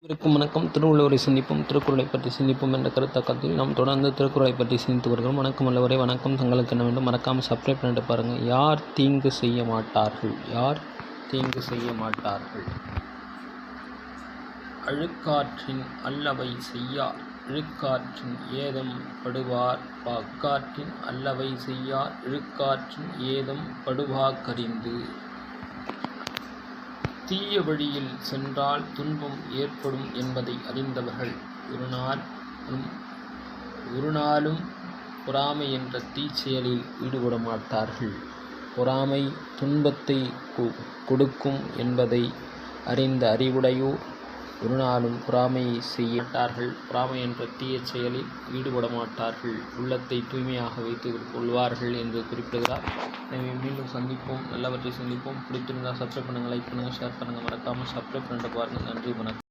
அனைவருக்கும் வணக்கம். திருவள்ளுவரை சிந்திப்போம், திருக்குறளை பற்றி சிந்திப்போம் என்ற கருத்தாக்கத்தில் நாம் தொடர்ந்து திருக்குறளை பற்றி சிந்தித்து வருகிறோம். வணக்கம் அல்லவரை, வணக்கம். தங்களுக்கு என்ன வேண்டும் மறக்காமல் சப்ஸ்கிரைப் பண்ணிட்டு பாருங்கள். யார் தீங்கு செய்ய மாட்டார்கள்? யார் தீங்கு செய்ய மாட்டார்கள்? அழுக்காற்றின் அல்லவை செய்யார், இழுக்காற்றின் ஏதம் படுவார். அக்காற்றின் அல்லவை செய்யார், இழுக்காற்றின் ஏதம் படுவாக்கறிந்து. தீய வழியில் சென்றால் துன்பம் ஏற்படும் என்பதை அறிந்தவர்கள் ஒரு நாளும் பொறாமை என்ற தீச்செயலில் ஈடுபட மாட்டார்கள். பொறாமை துன்பத்தை கொடுக்கும் என்பதை அறிந்த அறிவுடையோர் ஒரு நாளும் பொறாமையை செய்ய மாட்டார்கள். பொறாமை என்ற தீய செயலில் ஈடுபட மாட்டார்கள். உள்ளத்தை தூய்மையாக வைத்துக் கொள்வார்கள் என்று குறிப்பிடுகிறார். எனவே மீண்டும் சந்திப்போம், நல்லவற்றை சந்திப்போம். பிடித்திருந்தால் சப்ஸ்கிரைப் பண்ணுங்கள், லைக் பண்ணுங்கள், ஷேர் பண்ணுங்கள். மறக்காமல் சப்ஸ்கிரைப் பண்ணிட்டு பாருங்கள். நன்றி, வணக்கம்.